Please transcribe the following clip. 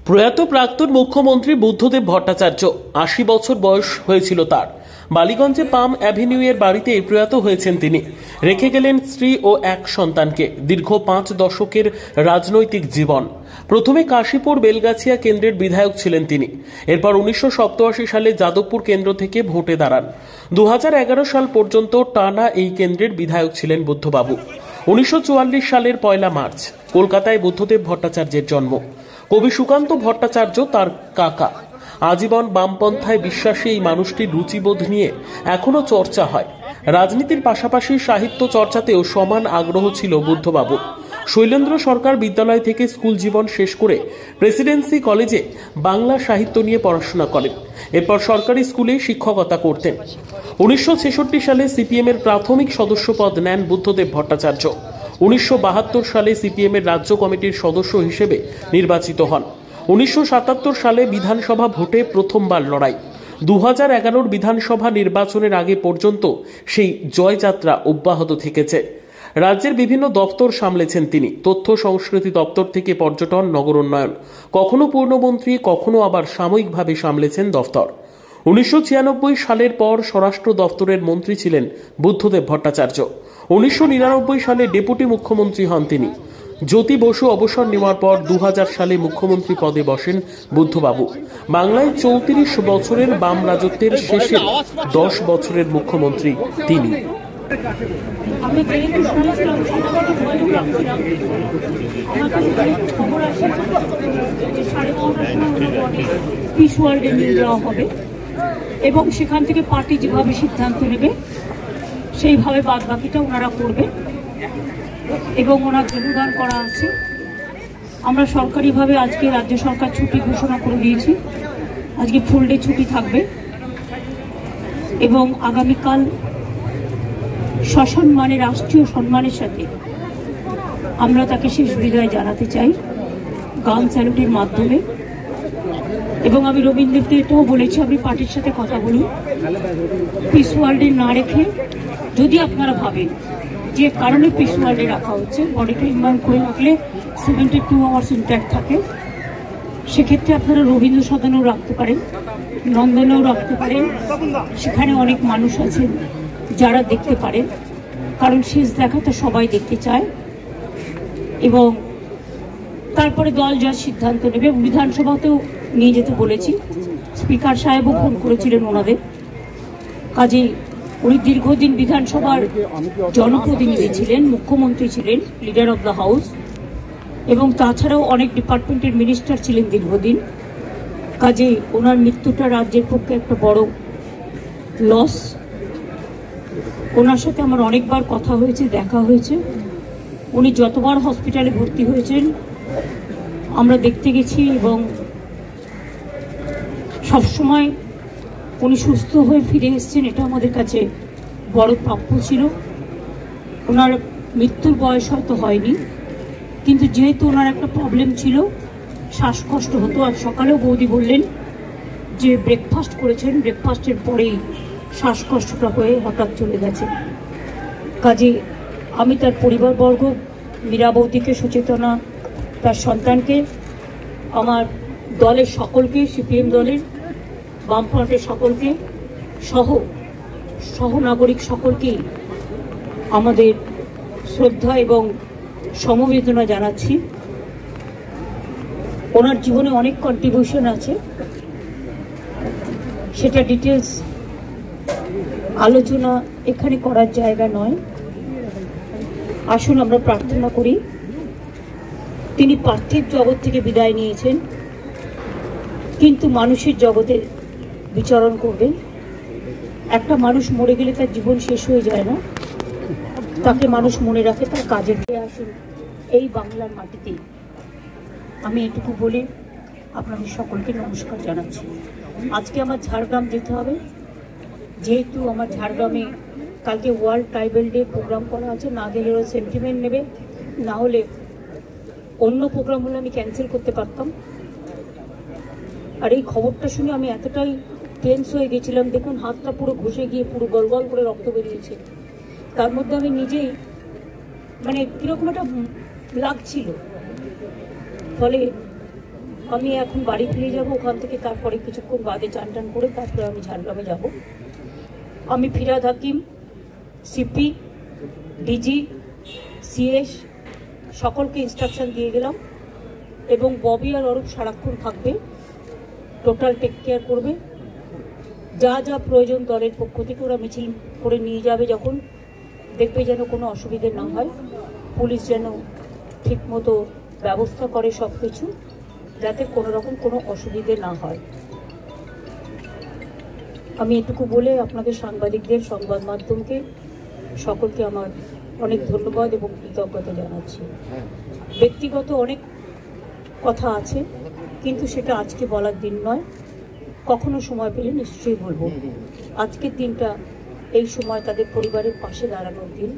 প্রয়াত প্রাক্তন মুখ্যমন্ত্রী বুদ্ধদেব ভট্টাচার্য ৮০ বছর বয়স হয়েছিল তার। বালিগঞ্জে পাম অ্যাভিনিউ এর বাড়িতে প্রয়াত হয়েছেন তিনি। রেখে গেলেন স্ত্রী ও এক সন্তানকে। দীর্ঘ ৫ দশকের রাজনৈতিক জীবন। প্রথমে কাশীপুর বেলগাছিয়া কেন্দ্রের বিধায়ক ছিলেন তিনি। এরপর ১৯৮৭ সালে যাদবপুর কেন্দ্র থেকে ভোটে দাঁড়ান। ২০১১ সাল পর্যন্ত টানা এই কেন্দ্রের বিধায়ক ছিলেন বুদ্ধবাবু। ১৯৪৪ সালের ১ মার্চ কলকাতায় বুদ্ধদেব ভট্টাচার্যের জন্ম। কবি সুকান্ত ভট্টাচার্য তার কাকা। আজীবন বামপন্থায় বিশ্বাসী এই মানুষটির রুচিবোধ নিয়ে এখনো চর্চা হয়। রাজনীতির পাশাপাশি সাহিত্য চর্চাতেও সমান আগ্রহ ছিল বুদ্ধবাবুর। শৈলেন্দ্র সরকার বিদ্যালয় থেকে স্কুল জীবন শেষ করে প্রেসিডেন্সি কলেজে বাংলা সাহিত্য নিয়ে পড়াশোনা করেন। এরপর সরকারি স্কুলে শিক্ষকতা করতেন। ১৯৬৬ সালে সিপিএম এর প্রাথমিক সদস্য পদ নেন বুদ্ধদেব ভট্টাচার্য। ১৯৭২ সালে সিপিএম এর রাজ্য কমিটির সদস্য হিসেবে নির্বাচিত হন। ১৯৭৭ সালে বিধানসভা ভোটে প্রথমবার লড়াই। ২০১১ বিধানসভা নির্বাচনের আগে পর্যন্ত সেই জয়যাত্রা অব্যাহত থেকেছে। রাজ্যের বিভিন্ন দপ্তর সামলেছেন তিনি। তথ্য সংস্কৃতি দপ্তর থেকে পর্যটন, নগর উন্নয়ন, কখনো পূর্ণমন্ত্রী, কখনো আবার সাময়িকভাবে সামলেছেন দফতর। ১৯৯৬ সালের পর স্বরাষ্ট্র দপ্তরের মন্ত্রী ছিলেন বুদ্ধদেব ভট্টাচার্য। ১৯৯৯ সালে ডেপুটি মুখ্যমন্ত্রী হন তিনি। জ্যোতি বসু অবসর নেওয়ার পর ২০০০ সালে মুখ্যমন্ত্রী পদে বসেন বুদ্ধবাবু। বাংলায় ৩৪ বছরের বাম রাজত্বের শেষে ১০ বছরের মুখ্যমন্ত্রী তিনি। এবং সেখান থেকে পার্টি যেভাবে সিদ্ধান্ত নেবে সেইভাবে বাদ বাকিটা ওনারা করবে এবং ওনার যোগদান করা আছে। আমরা সরকারিভাবে আজকে রাজ্য সরকার ছুটি ঘোষণা করে দিয়েছি। আজকে ফুল ডে ছুটি থাকবে এবং আগামীকাল সসম্মানে, রাষ্ট্রীয় সম্মানের সাথে আমরা তাকে শেষ বিদায় জানাতে চাই গান স্যালুটের মাধ্যমে। এবং আমি রবীন্দ্রকে এটাও বলেছি, আমি পার্টির সাথে কথা বলি, পিস ওয়ার্ল্ডে না রেখে যদি আপনারা ভাবেন যে কারণে পিস ওয়ার্ল্ডে রাখা হচ্ছে, বডিটা ইনভাইট করে রাখলে 72 আওয়ার্স ইন্ট্যাক্ট থাকে, সেক্ষেত্রে আপনারা রবীন্দ্র সদনেও রাখতে পারেন, নন্দনেও রাখতে পারেন। সেখানে অনেক মানুষ আছেন যারা দেখতে পারেন, কারণ শেষ দেখাটা সবাই দেখতে চায়। এবং তারপরে দল যা সিদ্ধান্ত নেবে, বিধানসভাতেও নিয়ে যেতে বলেছি। স্পিকার সাহেবও ফোন করেছিলেন ওনাদের। কাজেই উনি দীর্ঘদিন বিধানসভার জনপ্রতিনিধি ছিলেন, মুখ্যমন্ত্রী ছিলেন, লিডার অব দ্য হাউস, এবং তাছাড়াও অনেক ডিপার্টমেন্টের মিনিস্টার ছিলেন দীর্ঘদিন। কাজেই ওনার মৃত্যুটা রাজ্যের পক্ষে একটা বড় লস। ওনার সাথে আমার অনেকবার কথা হয়েছে, দেখা হয়েছে। উনি যতবার হসপিটালে ভর্তি হয়েছেন আমরা দেখতে গেছি এবং সবসময় উনি সুস্থ হয়ে ফিরে এসেছেন, এটা আমাদের কাছে বড় প্রাপ্য ছিল। ওনার মৃত্যুর বয়স হয়তো হয়নি, কিন্তু যেহেতু ওনার একটা প্রবলেম ছিল, শ্বাসকষ্ট হতো। আর সকালেও বৌদি বললেন যে ব্রেকফাস্ট করেছেন, ব্রেকফাস্টের পরেই শ্বাসকষ্টটা হয়ে হঠাৎ চলে গেছে। কাজে আমি তার পরিবারবর্গ, মীরা বৌদিকে, সুচেতনা, তার সন্তানকে, আমার দলের সকলকে, সিপিএম দলের, বামফ্রন্টের সকলকে, সহনাগরিক সকলকেই আমাদের শ্রদ্ধা এবং সমবেদনা জানাচ্ছি। ওনার জীবনে অনেক কন্ট্রিবিউশন আছে, সেটা ডিটেলস আলোচনা এখানে করার জায়গা নয়। আসুন আমরা প্রার্থনা করি। তিনি পার্থিব জগৎ থেকে বিদায় নিয়েছেন, কিন্তু মানুষের জগতে বিচরণ করবেন। একটা মানুষ মরে গেলে তার জীবন শেষ হয়ে যায় না, তাকে মানুষ মনে রাখে তার কাজের দিয়ে। আসুন এই বাংলার মাটিতে আমি এটুকু বলে আপনাদের সকলকে নমস্কার জানাচ্ছি। আজকে আমার ঝাড়গ্রাম যেতে হবে, যেহেতু আমার ঝাড়গ্রামে কালকে ওয়ার্ল্ড ট্রাইবেল ডে প্রোগ্রাম করা আছে। না গেলে ওরা সেন্টিমেন্ট নেবে, না হলে অন্য প্রোগ্রাম হলে আমি ক্যান্সেল করতে পারতাম। আর এই খবরটা শুনে আমি এতটাই টেন্স হয়ে গেছিলাম, দেখুন হাতটা পুরো ঘষে গিয়ে পুরো গলগল করে রক্ত বেরিয়েছে। তার মধ্যে আমি নিজেই মানে কীরকম একটা লাগছিল। ফলে আমি এখন বাড়ি ফিরে যাব, ওখান থেকে তারপরে কিছুক্ষণ বাদে চান টান করে তারপরে আমি ঝাড়গ্রামে যাব। আমি Firhad Hakim, CP, DG, CS সকলকে ইনস্ট্রাকশন দিয়ে গেলাম এবং ববি আর অরূপ সারাক্ষণ থাকবে, টোটাল টেক কেয়ার করবে। যা যা প্রয়োজন দলের পক্ষ থেকে ওরা মিছিল করে নিয়ে যাবে, যখন দেখবে যেন কোনো অসুবিধে না হয়, পুলিশ যেন ঠিকমতো ব্যবস্থা করে সব কিছু, যাতে কোনো রকম কোনো অসুবিধে না হয়। আমি এটুকু বলে আপনাদের সাংবাদিকদের, সংবাদ মাধ্যমকে সকলকে আমার অনেক ধন্যবাদ এবং কৃতজ্ঞতা জানাচ্ছি। ব্যক্তিগত অনেক কথা আছে, কিন্তু সেটা আজকে বলার দিন নয়, কখনো সময় পেলে নিশ্চয়ই বলবো। আজকের দিনটা এই সময় তাদের পরিবারের পাশে দাঁড়ানোর দিন।